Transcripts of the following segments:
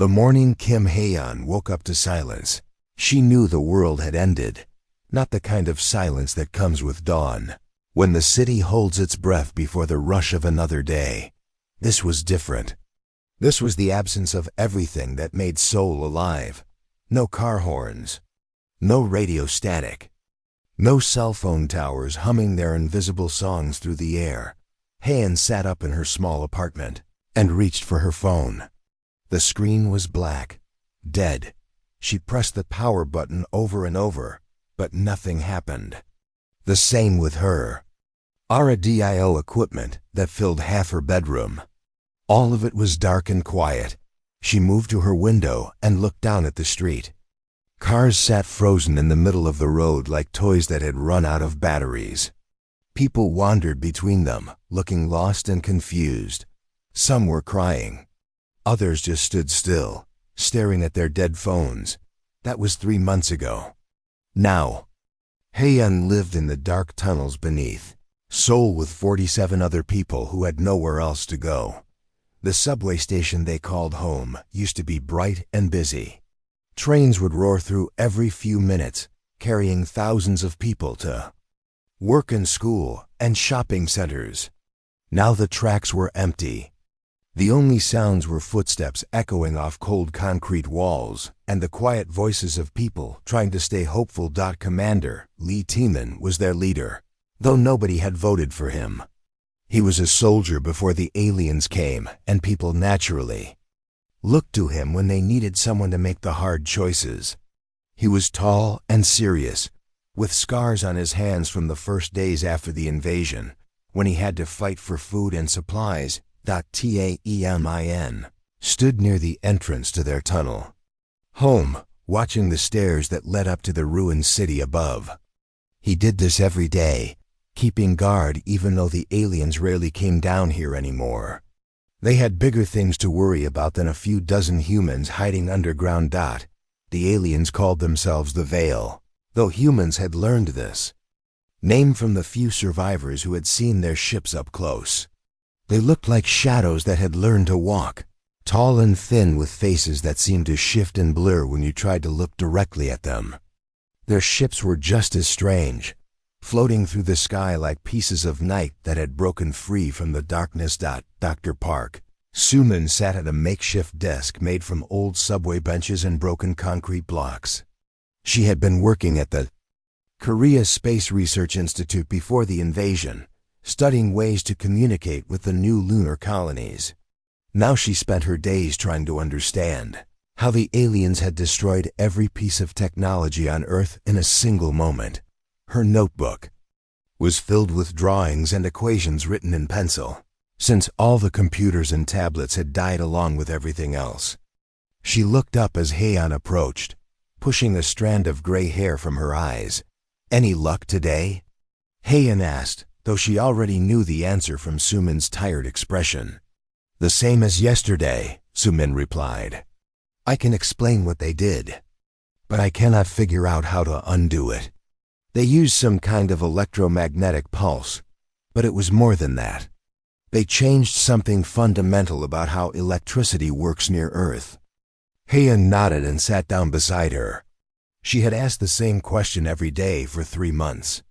The morning Kim Haeyeon woke up to silence. She knew the world had ended, not the kind of silence that comes with dawn, when the city holds its breath before the rush of another day. This was different. This was the absence of everything that made Seoul alive. No car horns, no radio static, no cell phone towers humming their invisible songs through the air. Haeyeon sat up in her small apartment and reached for her phone. The screen was black, dead. She pressed the power button over and over, but nothing happened. The same with her radio equipment that filled half her bedroom. All of it was dark and quiet. She moved to her window and looked down at the street. Cars sat frozen in the middle of the road like toys that had run out of batteries. People wandered between them, looking lost and confused. Some were crying. Others just stood still, staring at their dead phones. That was 3 months ago. Now, Haeyeon lived in the dark tunnels beneath Seoul with 47 other people who had nowhere else to go. The subway station they called home used to be bright and busy. Trains would roar through every few minutes, carrying thousands of people to work and school and shopping centers. Now the tracks were empty. The only sounds were footsteps echoing off cold concrete walls and the quiet voices of people trying to stay hopeful. Commander Lee Taemin was their leader, though nobody had voted for him. He was a soldier before the aliens came, and people naturally looked to him when they needed someone to make the hard choices. He was tall and serious, with scars on his hands from the first days after the invasion, when he had to fight for food and supplies. Taemin stood near the entrance to their tunnel, home, watching the stairs that led up to the ruined city above. He did this every day, keeping guard even though the aliens rarely came down here anymore. They had bigger things to worry about than a few dozen humans hiding underground. The aliens called themselves the Veil, though humans had learned this name from the few survivors who had seen their ships up close. They looked like shadows that had learned to walk, tall and thin with faces that seemed to shift and blur when you tried to look directly at them. Their ships were just as strange, floating through the sky like pieces of night that had broken free from the darkness. Dr. Park Suman sat at a makeshift desk made from old subway benches and broken concrete blocks. She had been working at the Korea Space Research Institute before the invasion, studying ways to communicate with the new lunar colonies. Now she spent her days trying to understand how the aliens had destroyed every piece of technology on Earth in a single moment. Her notebook was filled with drawings and equations written in pencil, since all the computers and tablets had died along with everything else. She looked up as Haeyeon approached, pushing a strand of gray hair from her eyes. "Any luck today?" Haeyeon asked, though she already knew the answer from Sumin's tired expression. "The same as yesterday," Sumin replied. "I can explain what they did, but I cannot figure out how to undo it. They used some kind of electromagnetic pulse, but it was more than that. They changed something fundamental about how electricity works near Earth." Haeyeon nodded and sat down beside her. She had asked the same question every day for 3 months.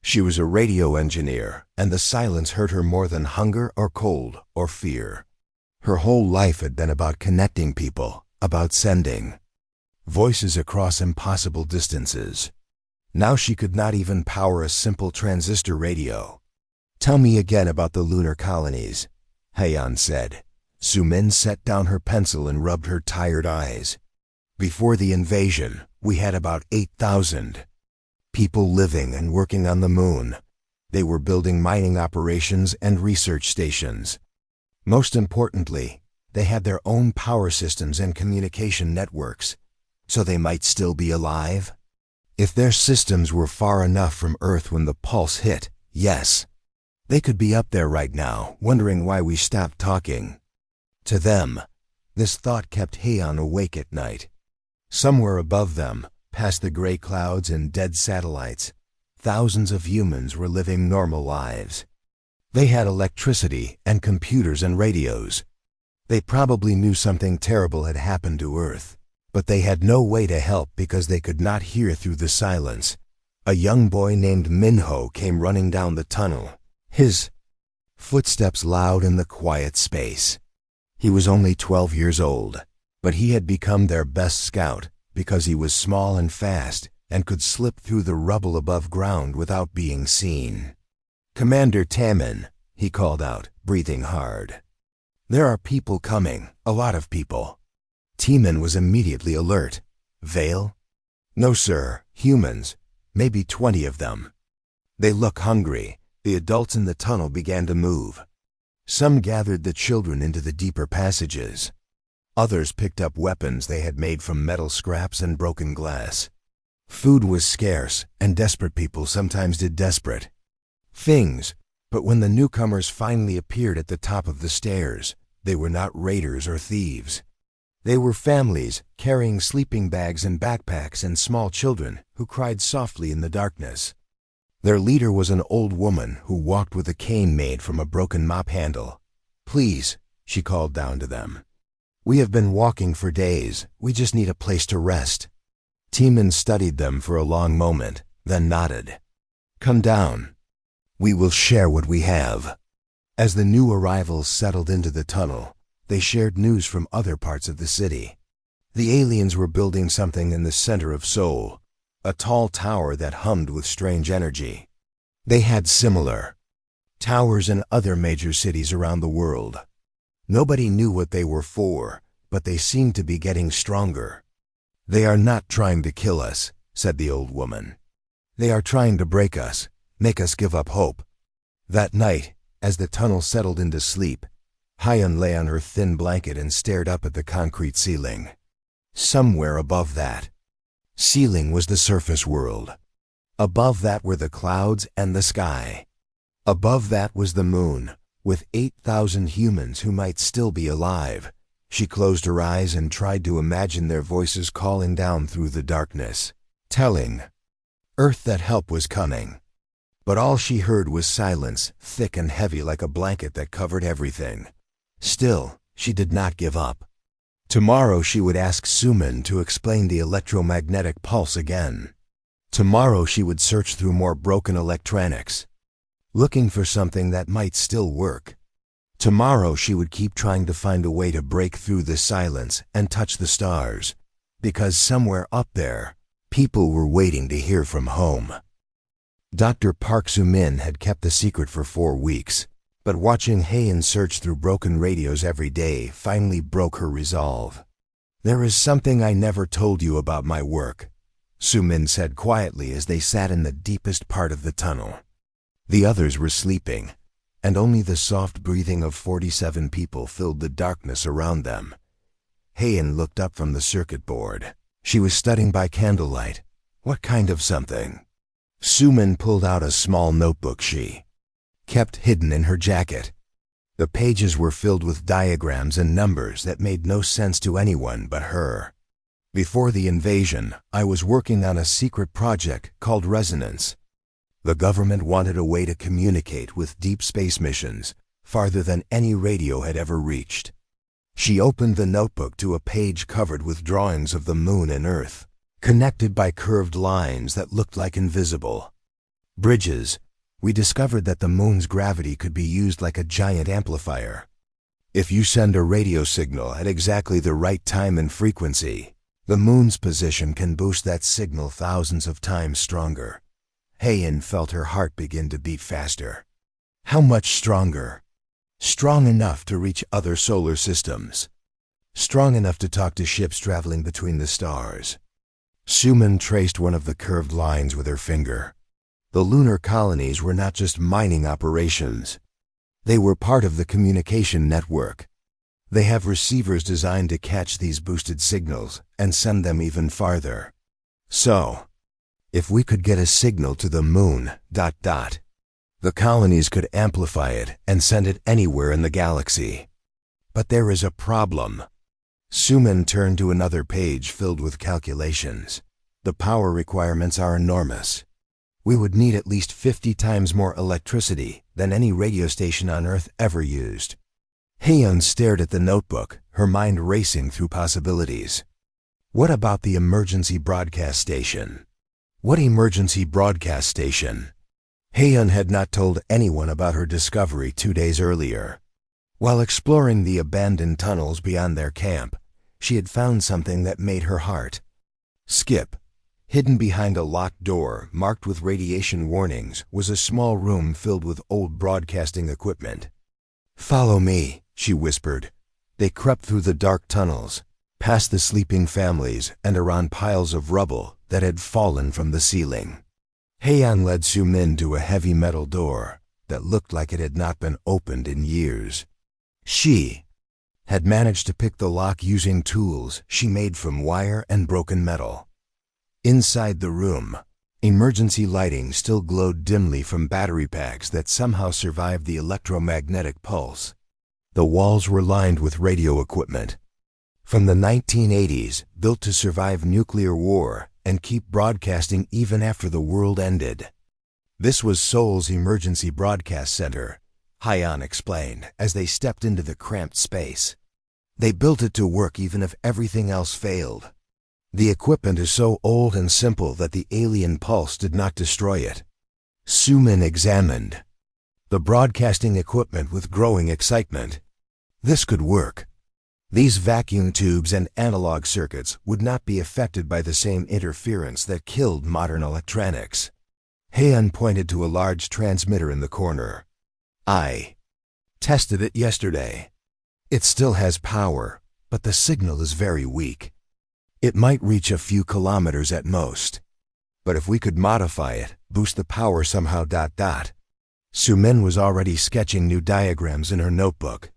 She was a radio engineer, and the silence hurt her more than hunger or cold or fear. Her whole life had been about connecting people, about sending voices across impossible distances. Now she could not even power a simple transistor radio. "Tell me again about the lunar colonies," Haeyeon said. Sumin set down her pencil and rubbed her tired eyes. "Before the invasion, we had about 8,000 people living and working on the moon. They were building mining operations and research stations. Most importantly, they had their own power systems and communication networks, so they might still be alive. If their systems were far enough from Earth when the pulse hit, yes, they could be up there right now, wondering why we stopped talking." To them, this thought kept Haeyeon awake at night. Somewhere above them, past the gray clouds and dead satellites, thousands of humans were living normal lives. They had electricity and computers and radios. They probably knew something terrible had happened to Earth, but they had no way to help because they could not hear through the silence. A young boy named Minho came running down the tunnel, his footsteps loud in the quiet space. He was only 12 years old, but he had become their best scout because he was small and fast and could slip through the rubble above ground without being seen. "Commander Tamin," he called out, breathing hard. "There are people coming, a lot of people." Tamin was immediately alert. "Vale?" "No, sir, humans, maybe 20 of them. They look hungry." The adults in the tunnel began to move. Some gathered the children into the deeper passages. Others picked up weapons they had made from metal scraps and broken glass. Food was scarce, and desperate people sometimes did desperate things. But when the newcomers finally appeared at the top of the stairs, they were not raiders or thieves. They were families carrying sleeping bags and backpacks and small children who cried softly in the darkness. Their leader was an old woman who walked with a cane made from a broken mop handle. "Please," she called down to them. "We have been walking for days. We just need a place to rest." Tamin studied them for a long moment, then nodded. "Come down. We will share what we have." As the new arrivals settled into the tunnel, they shared news from other parts of the city. The aliens were building something in the center of Seoul, a tall tower that hummed with strange energy. They had similar towers in other major cities around the world. Nobody knew what they were for, but they seemed to be getting stronger. "They are not trying to kill us," said the old woman. "They are trying to break us, make us give up hope." That night, as the tunnel settled into sleep, Hyun lay on her thin blanket and stared up at the concrete ceiling. Somewhere above that ceiling was the surface world. Above that were the clouds and the sky. Above that was the moon, with 8,000 humans who might still be alive. She closed her eyes and tried to imagine their voices calling down through the darkness, telling Earth that help was coming. But all she heard was silence, thick and heavy like a blanket that covered everything. Still, she did not give up. Tomorrow she would ask Suman to explain the electromagnetic pulse again. Tomorrow she would search through more broken electronics, looking for something that might still work. Tomorrow she would keep trying to find a way to break through the silence and touch the stars, because somewhere up there, people were waiting to hear from home. Dr. Park Soo-min had kept the secret for 4 weeks. But watching Haein search through broken radios every day finally broke her resolve. "There is something I never told you about my work," Soo-min said quietly as they sat in the deepest part of the tunnel. The others were sleeping, and only the soft breathing of 47 people filled the darkness around them. Haein looked up from the circuit board. She was studying by candlelight. "What kind of something?" Soo-min pulled out a small notebook she kept hidden in her jacket. The pages were filled with diagrams and numbers that made no sense to anyone but her. "Before the invasion, I was working on a secret project called Resonance. The government wanted a way to communicate with deep space missions, farther than any radio had ever reached." She opened the notebook to a page covered with drawings of the moon and Earth, connected by curved lines that looked like invisible bridges. "We discovered that the moon's gravity could be used like a giant amplifier. If you send a radio signal at exactly the right time and frequency, the moon's position can boost that signal thousands of times stronger." Haein felt her heart begin to beat faster. How much stronger? Strong enough to reach other solar systems. Strong enough to talk to ships traveling between the stars. Soo-min traced one of the curved lines with her finger. The lunar colonies were not just mining operations. They were part of the communication network. They have receivers designed to catch these boosted signals and send them even farther. So, if we could get a signal to the moon, the colonies could amplify it and send it anywhere in the galaxy. But there is a problem. Soo-min turned to another page filled with calculations. The power requirements are enormous. We would need at least 50 times more electricity than any radio station on Earth ever used. Heian stared at the notebook, her mind racing through possibilities. What about the emergency broadcast station? What emergency broadcast station? Heian had not told anyone about her discovery 2 days earlier. While exploring the abandoned tunnels beyond their camp, she had found something that made her heart skip. Hidden behind a locked door marked with radiation warnings was a small room filled with old broadcasting equipment. "Follow me," she whispered. They crept through the dark tunnels, past the sleeping families and around piles of rubble that had fallen from the ceiling. Heian led Sumin to a heavy metal door that looked like it had not been opened in years. She had managed to pick the lock using tools she made from wire and broken metal. Inside the room, emergency lighting still glowed dimly from battery packs that somehow survived the electromagnetic pulse. The walls were lined with radio equipment from the 1980s, built to survive nuclear war and keep broadcasting even after the world ended. This was Seoul's emergency broadcast center, Heian explained as they stepped into the cramped space. They built it to work even if everything else failed. The equipment is so old and simple that the alien pulse did not destroy it. Sumin examined the broadcasting equipment with growing excitement. This could work. These vacuum tubes and analog circuits would not be affected by the same interference that killed modern electronics. Heian pointed to a large transmitter in the corner. "I tested it yesterday. It still has power, but the signal is very weak. It might reach a few kilometers at most. But if we could modify it, boost the power somehow. Sumin was already sketching new diagrams in her notebook.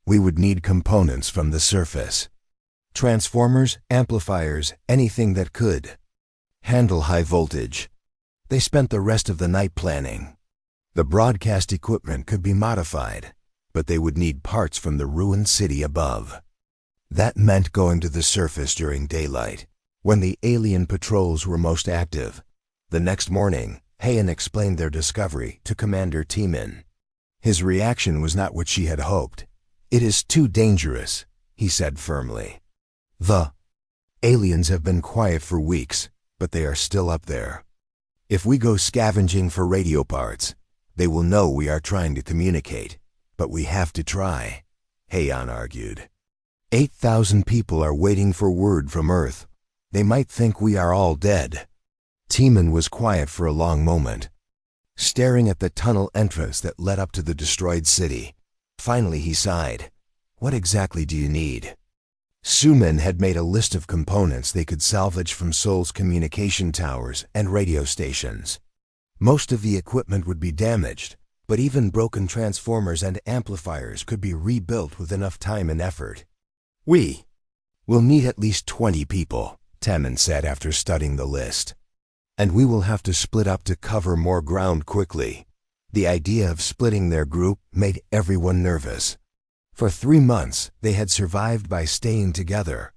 We would need components from the surface. Transformers, amplifiers, anything that could handle high voltage. They spent the rest of the night planning. The broadcast equipment could be modified, but they would need parts from the ruined city above. That meant going to the surface during daylight, when the alien patrols were most active. The next morning, Heian explained their discovery to Commander Timin. His reaction was not what she had hoped. "It is too dangerous," he said firmly. "The aliens have been quiet for weeks, but they are still up there. If we go scavenging for radio parts, they will know we are trying to communicate. But we have to try," Heian argued. 8,000 people are waiting for word from Earth. They might think we are all dead." Timin was quiet for a long moment, staring at the tunnel entrance that led up to the destroyed city. Finally he sighed. "What exactly do you need?" Sumin had made a list of components they could salvage from Seoul's communication towers and radio stations. Most of the equipment would be damaged, but even broken transformers and amplifiers could be rebuilt with enough time and effort. "We will need at least 20 people," Timin said after studying the list. "And we will have to split up to cover more ground quickly." The idea of splitting their group made everyone nervous. For 3 months, they had survived by staying together,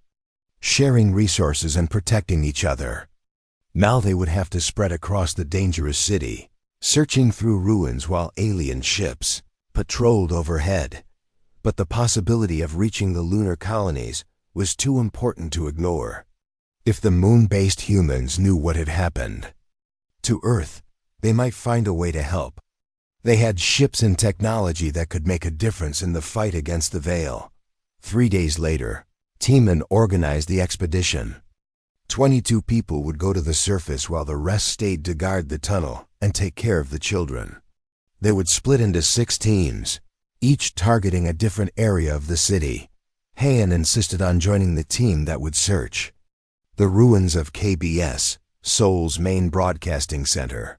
sharing resources and protecting each other. Now they would have to spread across the dangerous city, searching through ruins while alien ships patrolled overhead. But the possibility of reaching the lunar colonies was too important to ignore. If the moon-based humans knew what had happened to Earth, they might find a way to help. They had ships and technology that could make a difference in the fight against the Veil. 3 days later, Timin organized the expedition. 22 people would go to the surface while the rest stayed to guard the tunnel and take care of the children. They would split into 6 teams, each targeting a different area of the city. Heian insisted on joining the team that would search the ruins of KBS, Seoul's main broadcasting center.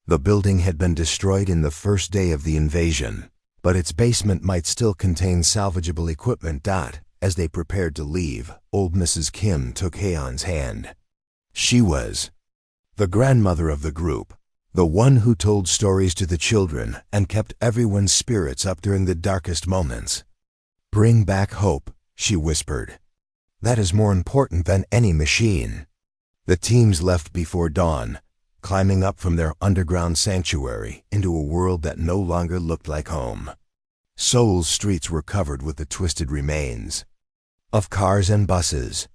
The building had been destroyed in the first day of the invasion, but its basement might still contain salvageable equipment. As they prepared to leave, old Mrs. Kim took Heian's hand. She was the grandmother of the group, the one who told stories to the children and kept everyone's spirits up during the darkest moments. "Bring back hope," she whispered. "That is more important than any machine." The teams left before dawn, climbing up from their underground sanctuary into a world that no longer looked like home. Seoul's streets were covered with the twisted remains of cars and buses.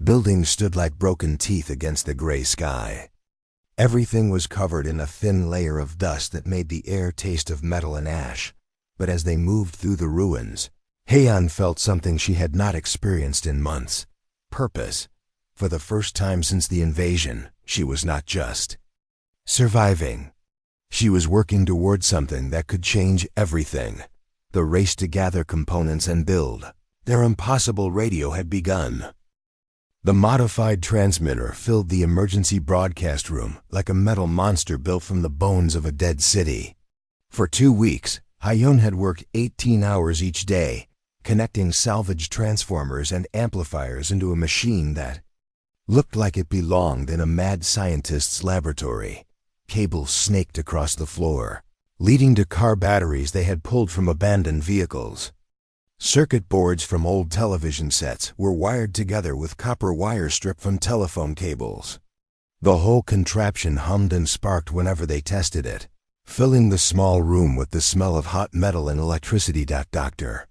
Buildings stood like broken teeth against the gray sky. Everything was covered in a thin layer of dust that made the air taste of metal and ash. But as they moved through the ruins, Heian felt something she had not experienced in months. Purpose. For the first time since the invasion, she was not just surviving. She was working toward something that could change everything. The race to gather components and build their impossible radio had begun. The modified transmitter filled the emergency broadcast room like a metal monster built from the bones of a dead city. For 2 weeks, Hyun had worked 18 hours each day, connecting salvaged transformers and amplifiers into a machine that looked like it belonged in a mad scientist's laboratory. Cables snaked across the floor, leading to car batteries they had pulled from abandoned vehicles. Circuit boards from old television sets were wired together with copper wire stripped from telephone cables. The whole contraption hummed and sparked whenever they tested it, filling the small room with the smell of hot metal and electricity. Dr.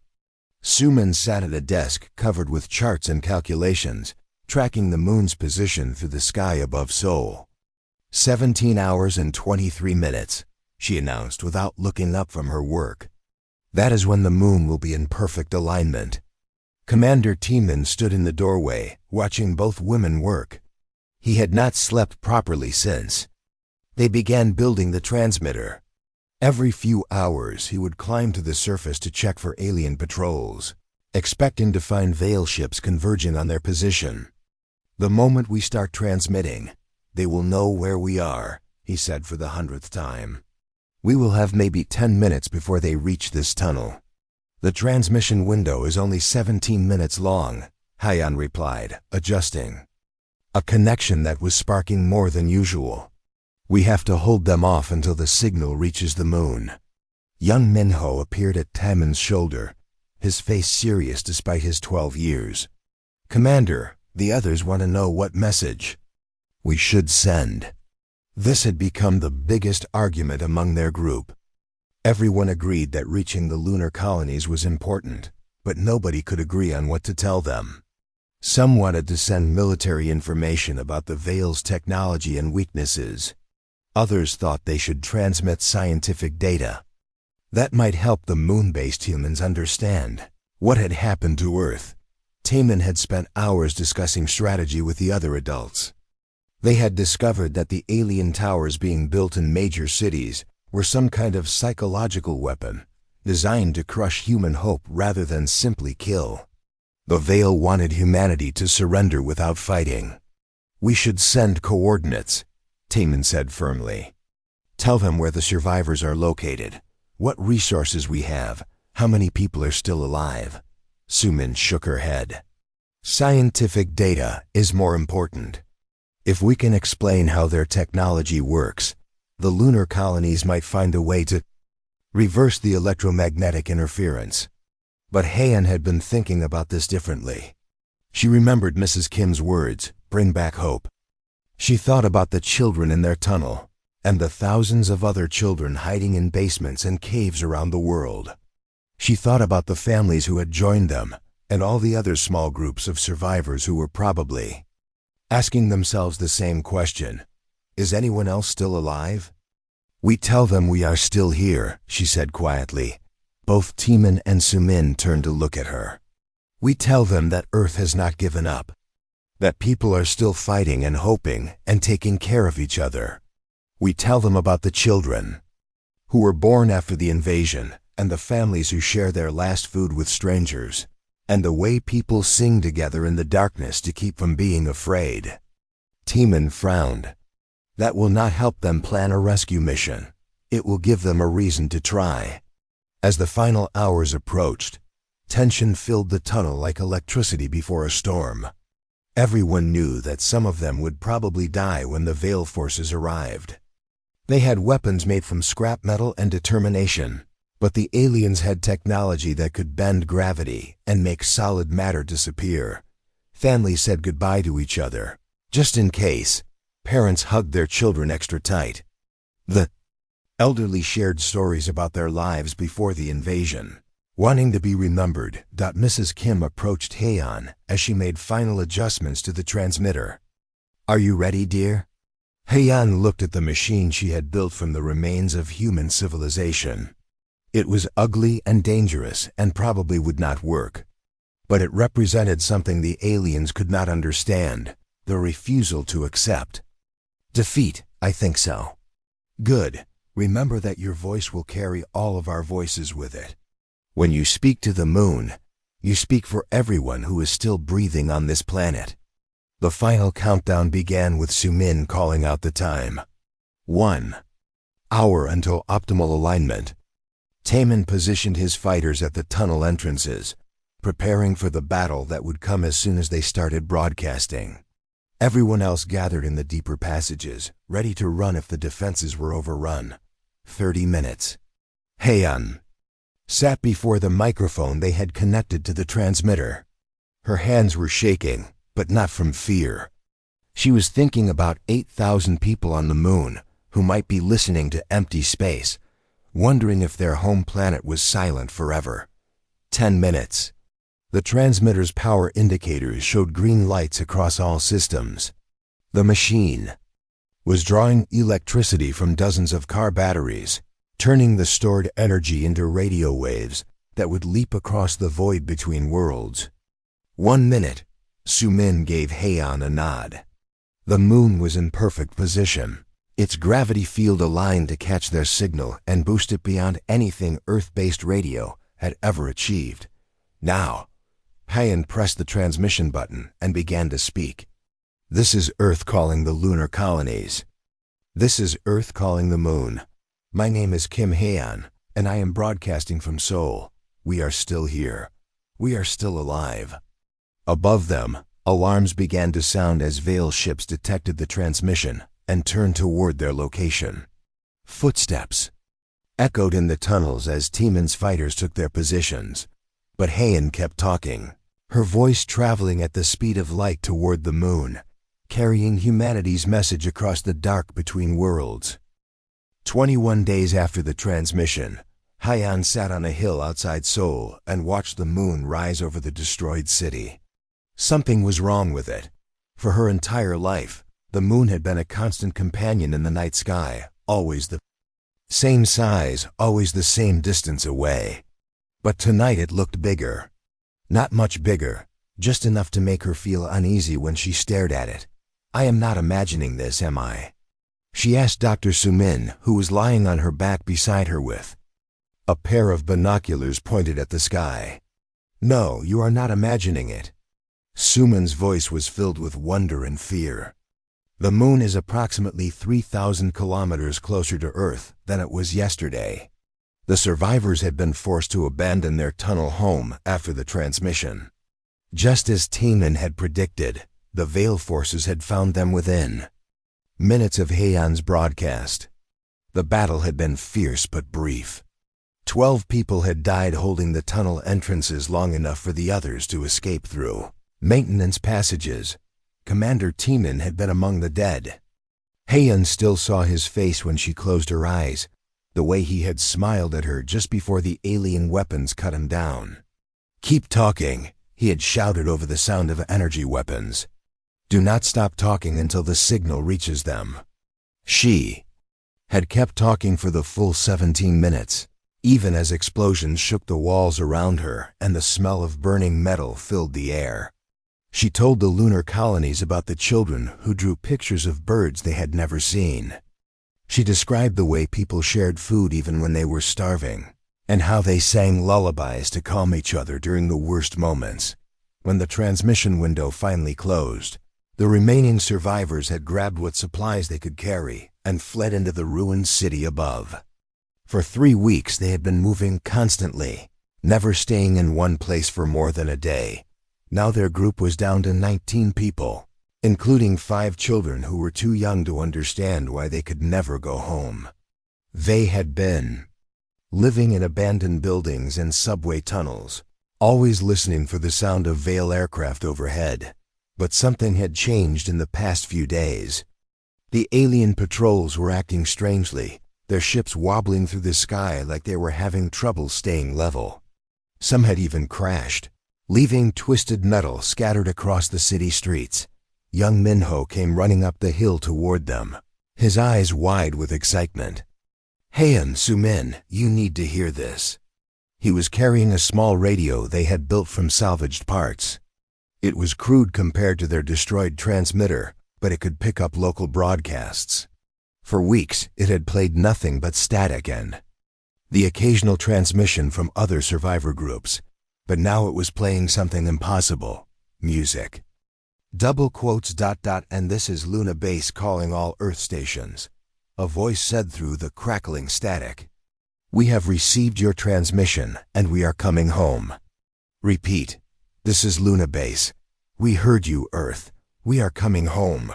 Suman sat at a desk covered with charts and calculations, tracking the moon's position through the sky above Seoul. 17 hours and 23 minutes, she announced without looking up from her work. That is when the moon will be in perfect alignment. Commander Teeman stood in the doorway, watching both women work. He had not slept properly since they began building the transmitter. Every few hours he would climb to the surface to check for alien patrols, expecting to find Veil ships converging on their position. The moment we start transmitting, they will know where we are, he said for the 100th time. We will have maybe 10 minutes before they reach this tunnel. The transmission window is only 17 minutes long, Hyun replied, adjusting a connection that was sparking more than usual. We have to hold them off until the signal reaches the moon. Young Minho appeared at Taemin's shoulder, his face serious despite his 12 years. Commander, the others want to know what message we should send. This had become the biggest argument among their group. Everyone agreed that reaching the lunar colonies was important, but nobody could agree on what to tell them. Some wanted to send military information about the Veil's technology and weaknesses. Others thought they should transmit scientific data. That might help the moon-based humans understand what had happened to Earth. Taemin had spent hours discussing strategy with the other adults. They had discovered that the alien towers being built in major cities were some kind of psychological weapon, designed to crush human hope rather than simply kill. The Veil wanted humanity to surrender without fighting. We should send coordinates, Taemin said firmly. Tell them where the survivors are located, what resources we have, how many people are still alive. Sumin shook her head. Scientific data is more important. If we can explain how their technology works, the lunar colonies might find a way to reverse the electromagnetic interference. But Heian had been thinking about this differently. She remembered Mrs. Kim's words, bring back hope. She thought about the children in their tunnel, and the thousands of other children hiding in basements and caves around the world. She thought about the families who had joined them, and all the other small groups of survivors who were probably asking themselves the same question. Is anyone else still alive? We tell them we are still here, she said quietly. Both Taemin and Sumin turned to look at her. We tell them that Earth has not given up, that people are still fighting and hoping and taking care of each other. We tell them about the children who were born after the invasion and the families who share their last food with strangers, and the way people sing together in the darkness to keep from being afraid. Taemin frowned. That will not help them plan a rescue mission. It will give them a reason to try. As the final hours approached, tension filled the tunnel like electricity before a storm. Everyone knew that some of them would probably die when the Veil forces arrived. They had weapons made from scrap metal and determination, but the aliens had technology that could bend gravity and make solid matter disappear. Families said goodbye to each other. Just in case, parents hugged their children extra tight. The Elderly shared stories about their lives before the invasion. Wanting to be remembered, Mrs. Kim approached Haeyeon as she made final adjustments to the transmitter. "Are you ready, dear?" Haeyeon looked at the machine she had built from the remains of human civilization. It was ugly and dangerous and probably would not work. But it represented something the aliens could not understand, the refusal to accept. "Defeat, I think so." "Good. Remember that your voice will carry all of our voices with it. When you speak to the moon, you speak for everyone who is still breathing on this planet." The final countdown began with Sumin calling out the time. 1 hour until optimal alignment. Taemin positioned his fighters at the tunnel entrances, preparing for the battle that would come as soon as they started broadcasting. Everyone else gathered in the deeper passages, ready to run if the defenses were overrun. 30 minutes. Haeyeon sat before the microphone they had connected to the transmitter. Her hands were shaking, but not from fear. She was thinking about 8,000 people on the moon who might be listening to empty space, wondering if their home planet was silent forever. 10 minutes. The transmitter's power indicators showed green lights across all systems. The machine was drawing electricity from dozens of car batteries, turning the stored energy into radio waves that would leap across the void between worlds. 1 minute. Sumin gave Haeyeon a nod. The moon was in perfect position, its gravity field aligned to catch their signal and boost it beyond anything Earth-based radio had ever achieved. Now, Haeyeon pressed the transmission button and began to speak. "This is Earth calling the lunar colonies. This is Earth calling the moon. My name is Kim Haeyeon, and I am broadcasting from Seoul. We are still here. We are still alive." Above them, alarms began to sound as Veil ships detected the transmission and turned toward their location. Footsteps echoed in the tunnels as Taemin's fighters took their positions, but Haeyeon kept talking, her voice traveling at the speed of light toward the moon, carrying humanity's message across the dark between worlds. 21 days after the transmission, Haeyeon sat on a hill outside Seoul and watched the moon rise over the destroyed city. Something was wrong with it. For her entire life, the moon had been a constant companion in the night sky, always the same size, always the same distance away. But tonight it looked bigger. Not much bigger, just enough to make her feel uneasy when she stared at it. "I am not imagining this, am I?" she asked Dr. Sumin, who was lying on her back beside her with a pair of binoculars pointed at the sky. "No, you are not imagining it." Sumin's voice was filled with wonder and fear. "The moon is approximately 3,000 kilometers closer to Earth than it was yesterday." The survivors had been forced to abandon their tunnel home after the transmission. Just as Taemin had predicted, the Veil forces had found them within minutes of Haeyeon's broadcast. The battle had been fierce but brief. 12 people had died holding the tunnel entrances long enough for the others to escape through maintenance passages. Commander Taemin had been among the dead. Haeyeon still saw his face when she closed her eyes, the way he had smiled at her just before the alien weapons cut him down. "Keep talking," he had shouted over the sound of energy weapons. "Do not stop talking until the signal reaches them." She had kept talking for the full 17 minutes, even as explosions shook the walls around her and the smell of burning metal filled the air. She told the lunar colonies about the children who drew pictures of birds they had never seen. She described the way people shared food even when they were starving, and how they sang lullabies to calm each other during the worst moments. When the transmission window finally closed, the remaining survivors had grabbed what supplies they could carry and fled into the ruined city above. For 3 weeks they had been moving constantly, never staying in one place for more than a day. Now their group was down to 19 people, including 5 children who were too young to understand why they could never go home. They had been living in abandoned buildings and subway tunnels, always listening for the sound of Veil aircraft overhead. But something had changed in the past few days. The alien patrols were acting strangely, their ships wobbling through the sky like they were having trouble staying level. Some had even crashed, leaving twisted metal scattered across the city streets. Young Minho came running up the hill toward them, his eyes wide with excitement. "Heian, Sumin, you need to hear this." He was carrying a small radio they had built from salvaged parts. It was crude compared to their destroyed transmitter, but it could pick up local broadcasts. For weeks, it had played nothing but static and the occasional transmission from other survivor groups, but now it was playing something impossible: music. Double quotes ... "And this is Luna Base calling all Earth stations," a voice said through the crackling static. "We have received your transmission, and we are coming home." Repeat, "This is Luna Base. We heard you, Earth. We are coming home."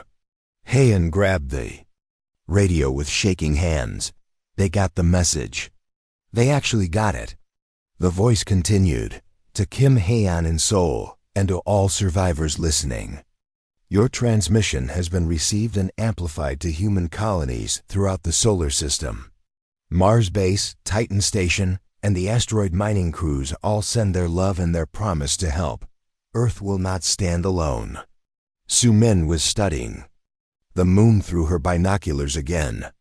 Heian grabbed the radio with shaking hands. They got the message. They actually got it. The voice continued, "To Kim Heian in Seoul, and to all survivors listening. Your transmission has been received and amplified to human colonies throughout the solar system. Mars Base, Titan Station, and the asteroid mining crews all send their love and their promise to help. Earth will not stand alone." Sumin was studying the moon through her binoculars again.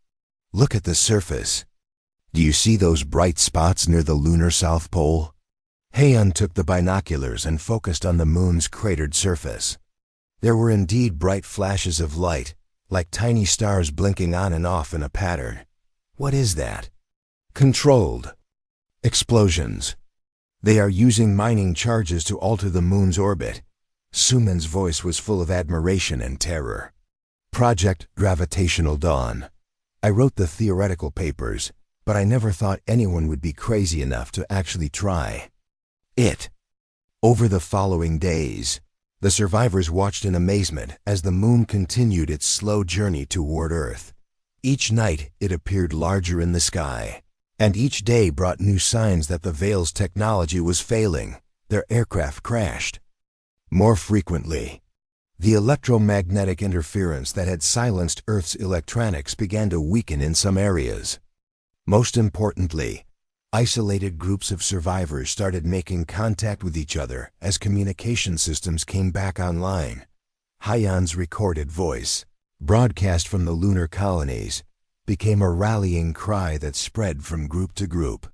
"Look at the surface. Do you see those bright spots near the lunar South Pole?" Heian took the binoculars and focused on the moon's cratered surface. There were indeed bright flashes of light, like tiny stars blinking on and off in a pattern. "What is that?" "Controlled explosions. They are using mining charges to alter the moon's orbit." Sumin's voice was full of admiration and terror. "Project Gravitational Dawn. I wrote the theoretical papers, but I never thought anyone would be crazy enough to actually try it." Over the following days, the survivors watched in amazement as the moon continued its slow journey toward Earth. Each night it appeared larger in the sky, and each day brought new signs that the Veil's technology was failing. Their aircraft crashed more frequently. The electromagnetic interference that had silenced Earth's electronics began to weaken in some areas. Most importantly, isolated groups of survivors started making contact with each other as communication systems came back online. Heian's recorded voice, broadcast from the lunar colonies, became a rallying cry that spread from group to group.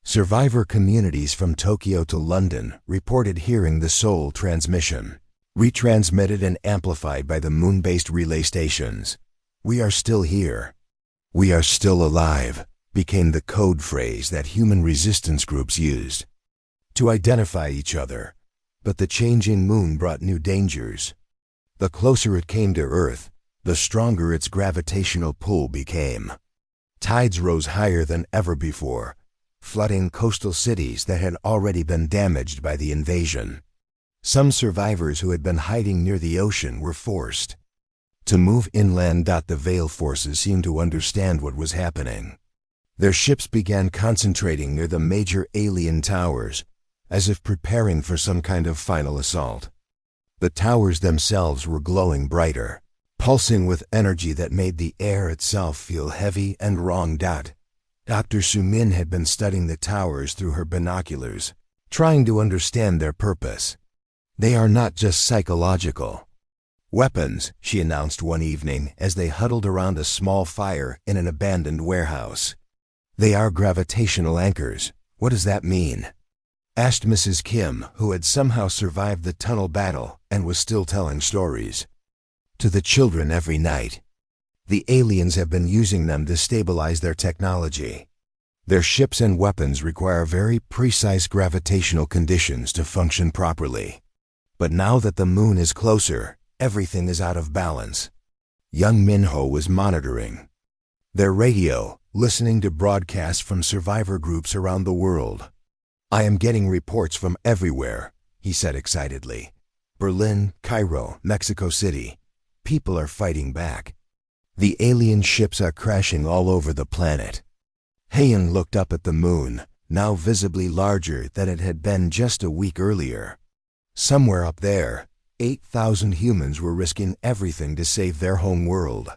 Survivor communities from Tokyo to London reported hearing the Seoul transmission, retransmitted and amplified by the moon-based relay stations. "We are still here. We are still alive," became the code phrase that human resistance groups used to identify each other. But the changing moon brought new dangers. The closer it came to Earth, the stronger its gravitational pull became. Tides rose higher than ever before, flooding coastal cities that had already been damaged by the invasion. Some survivors who had been hiding near the ocean were forced to move inland. The Veil forces seemed to understand what was happening. Their ships began concentrating near the major alien towers, as if preparing for some kind of final assault. The towers themselves were glowing brighter, pulsing with energy that made the air itself feel heavy and wrong. Dr. Sumin had been studying the towers through her binoculars, trying to understand their purpose. "They are not just psychological weapons," she announced one evening as they huddled around a small fire in an abandoned warehouse. "They are gravitational anchors." "What does that mean?" asked Mrs. Kim, who had somehow survived the tunnel battle and was still telling stories to the children every night. "The aliens have been using them to stabilize their technology. Their ships and weapons require very precise gravitational conditions to function properly. But now that the moon is closer, everything is out of balance." Young Minho was monitoring their radio, listening to broadcasts from survivor groups around the world. "I am getting reports from everywhere," he said excitedly. "Berlin, Cairo, Mexico City. People are fighting back. The alien ships are crashing all over the planet." Heian looked up at the moon, now visibly larger than it had been just a week earlier. Somewhere up there, 8,000 humans were risking everything to save their home world.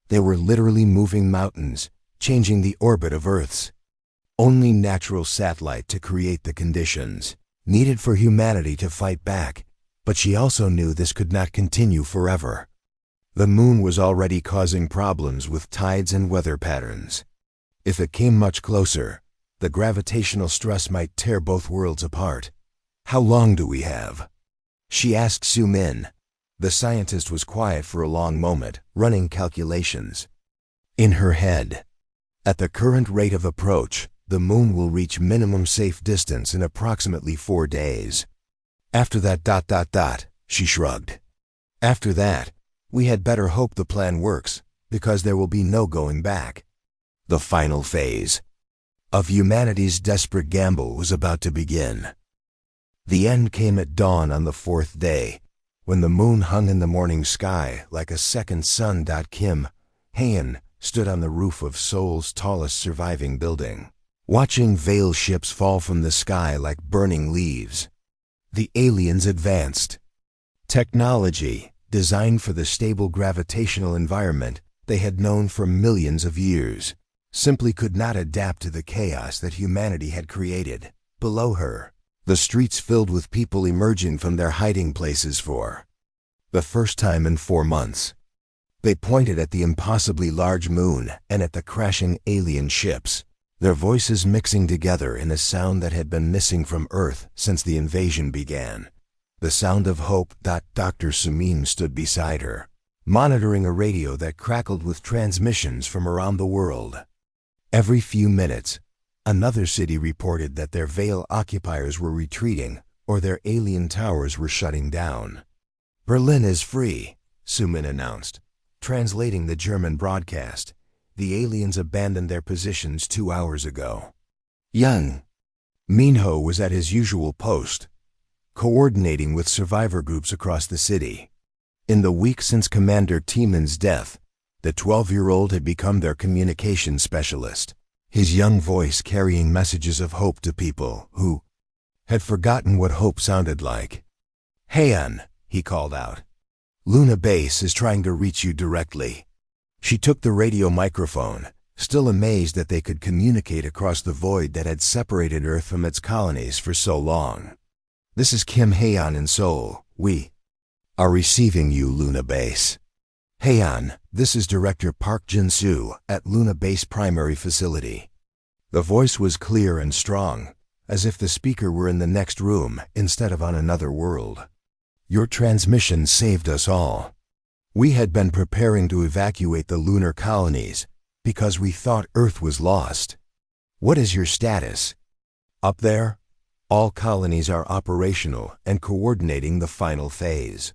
They were literally moving mountains, changing the orbit of Earth's only natural satellite to create the conditions needed for humanity to fight back. But she also knew this could not continue forever. The moon was already causing problems with tides and weather patterns. If it came much closer, the gravitational stress might tear both worlds apart. How long do we have? She asked Su-min. The scientist was quiet for a long moment, running calculations in her head. At the current rate of approach, the moon will reach minimum safe distance in approximately 4 days. After that, she shrugged. After that, we had better hope the plan works, because there will be no going back. The final phase of humanity's desperate gamble was about to begin. The end came at dawn on the 4th day, when the moon hung in the morning sky like a second sun. Kim Hae-in stood on the roof of Seoul's tallest surviving building, watching veil ships fall from the sky like burning leaves. The aliens advanced technology designed for the stable gravitational environment they had known for millions of years simply could not adapt to the chaos that humanity had created. Below her, the streets filled with people emerging from their hiding places for the first time in 4 months. They pointed at the impossibly large moon and at the crashing alien ships, their voices mixing together in a sound that had been missing from Earth since the invasion began. The sound of hope. Dr. Su-min stood beside her, monitoring a radio that crackled with transmissions from around the world. Every few minutes, another city reported that their Veil occupiers were retreating or their alien towers were shutting down. Berlin is free, Su-min announced, translating the German broadcast. The aliens abandoned their positions 2 hours ago. Young Minho was at his usual post, coordinating with survivor groups across the city. In the week since Commander Timon's death, the 12-year-old had become their communications specialist, his young voice carrying messages of hope to people who had forgotten what hope sounded like. "Hae-in," he called out. "Luna Base is trying to reach you directly." She took the radio microphone, still amazed that they could communicate across the void that had separated Earth from its colonies for so long. "This is Kim Hae-in in Seoul. We are receiving you, Luna Base." "Hae-in, this is Director Park Jin-soo at Luna Base Primary Facility." The voice was clear and strong, as if the speaker were in the next room instead of on another world. "Your transmission saved us all. We had been preparing to evacuate the lunar colonies because we thought Earth was lost. What is your status?" "Up there, all colonies are operational and coordinating the final phase.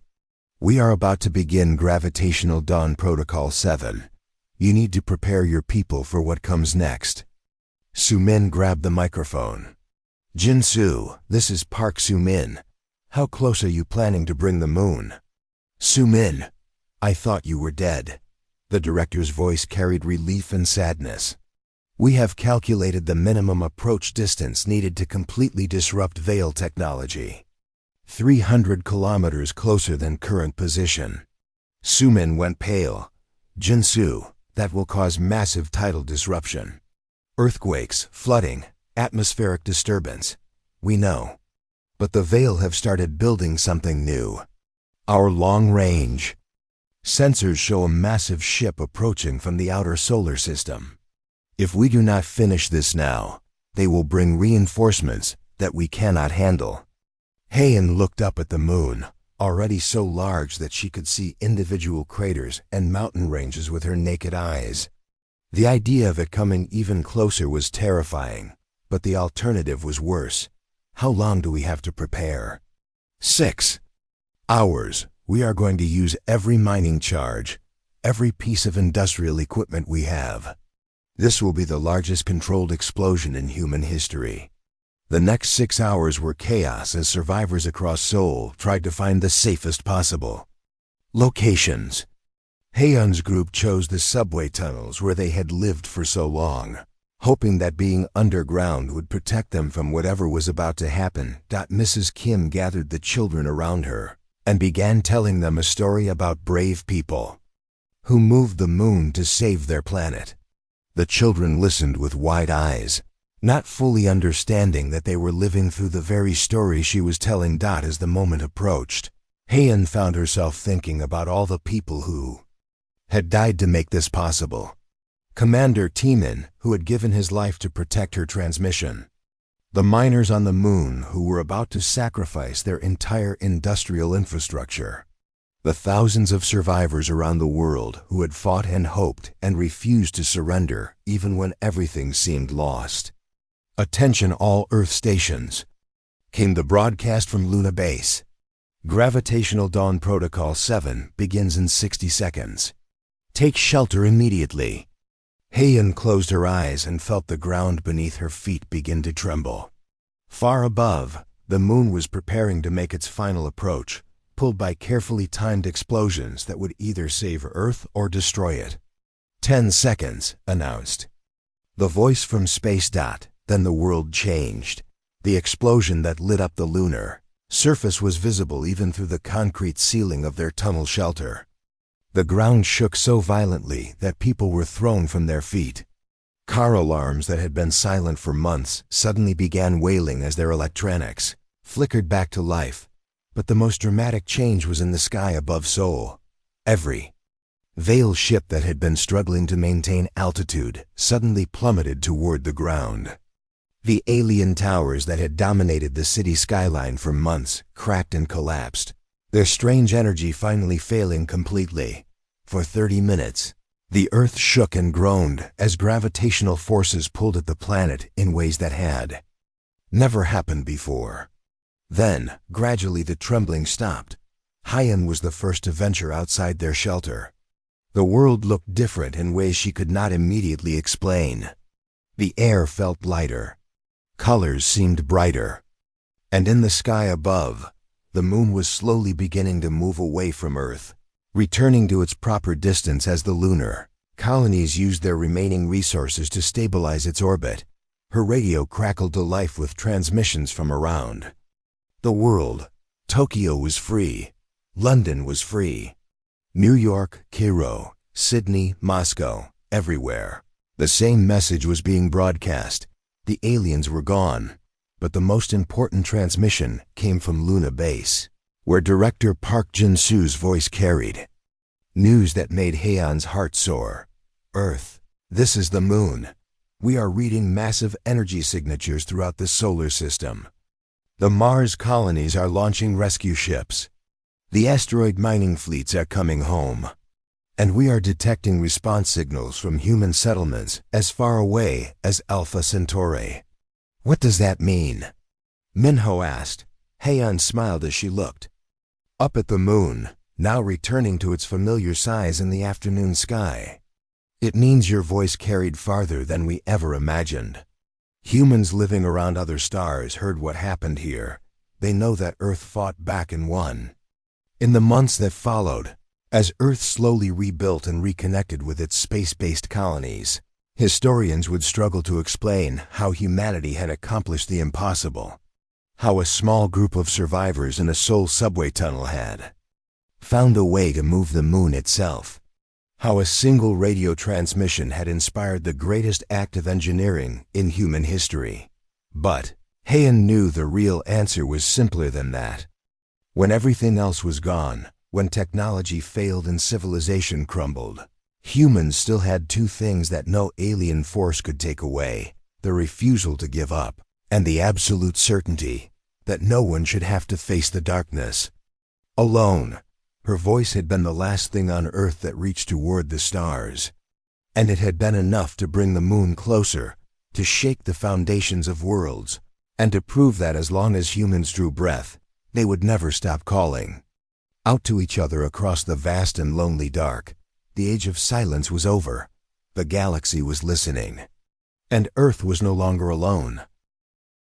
We are about to begin Gravitational Dawn Protocol 7. You need to prepare your people for what comes next." Su-min grabbed the microphone. "Jin-soo, this is Park Su-min. How close are you planning to bring the moon?" "Su-min, I thought you were dead." The director's voice carried relief and sadness. "We have calculated the minimum approach distance needed to completely disrupt Veil technology. 300 kilometers closer than current position." Su-min went pale. "Jin-soo, that will cause massive tidal disruption. Earthquakes, flooding, atmospheric disturbance. We know. But the Veil have started building something new. Our long-range sensors show a massive ship approaching from the outer solar system. If we do not finish this now, they will bring reinforcements that we cannot handle." Hae-in looked up at the moon, already so large that she could see individual craters and mountain ranges with her naked eyes. The idea of it coming even closer was terrifying, but the alternative was worse. How long do we have to prepare? 6 hours. We are going to use every mining charge, every piece of industrial equipment we have. This will be the largest controlled explosion in human history. The next 6 hours were chaos as survivors across Seoul tried to find the safest possible locations. Hae-in's group chose the subway tunnels where they had lived for so long, hoping that being underground would protect them from whatever was about to happen. Mrs. Kim gathered the children around her and began telling them a story about brave people who moved the moon to save their planet. The children listened with wide eyes, not fully understanding that they were living through the very story she was telling. As the moment approached, Heian found herself thinking about all the people who had died to make this possible. Commander Timin, who had given his life to protect her transmission. The miners on the moon who were about to sacrifice their entire industrial infrastructure. The thousands of survivors around the world who had fought and hoped and refused to surrender even when everything seemed lost. Attention all Earth stations. Came the broadcast from Luna Base. Gravitational Dawn Protocol 7 begins in 60 seconds. Take shelter immediately. Heian closed her eyes and felt the ground beneath her feet begin to tremble. Far above, the moon was preparing to make its final approach, pulled by carefully timed explosions that would either save Earth or destroy it. 10 seconds, announced the voice from space. Then the world changed. The explosion that lit up the lunar surface was visible even through the concrete ceiling of their tunnel shelter. The ground shook so violently that people were thrown from their feet. Car alarms that had been silent for months suddenly began wailing as their electronics flickered back to life. But the most dramatic change was in the sky above Seoul. Every Veil ship that had been struggling to maintain altitude suddenly plummeted toward the ground. The alien towers that had dominated the city skyline for months cracked and collapsed, their strange energy finally failing completely. For 30 minutes, the Earth shook and groaned as gravitational forces pulled at the planet in ways that had never happened before. Then, gradually the trembling stopped. Heian was the first to venture outside their shelter. The world looked different in ways she could not immediately explain. The air felt lighter. Colors seemed brighter. And in the sky above, the moon was slowly beginning to move away from Earth, returning to its proper distance as the lunar colonies used their remaining resources to stabilize its orbit. Her radio crackled to life with transmissions from around the world. Tokyo was free. London was free. New York, Cairo, Sydney, Moscow, everywhere. The same message was being broadcast. The aliens were gone. But the most important transmission came from Luna Base, where director Park Jin-soo's voice carried news that made Heian's heart soar. Earth, this is the moon. We are reading massive energy signatures throughout the solar system. The Mars colonies are launching rescue ships. The asteroid mining fleets are coming home. And we are detecting response signals from human settlements as far away as Alpha Centauri. What does that mean? Minho asked. Heian smiled as she looked up at the moon, now returning to its familiar size in the afternoon sky. It means your voice carried farther than we ever imagined. Humans living around other stars heard what happened here. They know that Earth fought back and won. In the months that followed, as Earth slowly rebuilt and reconnected with its space-based colonies, historians would struggle to explain how humanity had accomplished the impossible. How a small group of survivors in a Seoul subway tunnel had found a way to move the moon itself. How a single radio transmission had inspired the greatest act of engineering in human history. But Heian knew the real answer was simpler than that. When everything else was gone, when technology failed and civilization crumbled, humans still had two things that no alien force could take away: the refusal to give up, and the absolute certainty that no one should have to face the darkness alone. Her voice had been the last thing on Earth that reached toward the stars. And it had been enough to bring the moon closer, to shake the foundations of worlds, and to prove that as long as humans drew breath, they would never stop calling out to each other across the vast and lonely dark. The age of silence was over. The galaxy was listening. And Earth was no longer alone.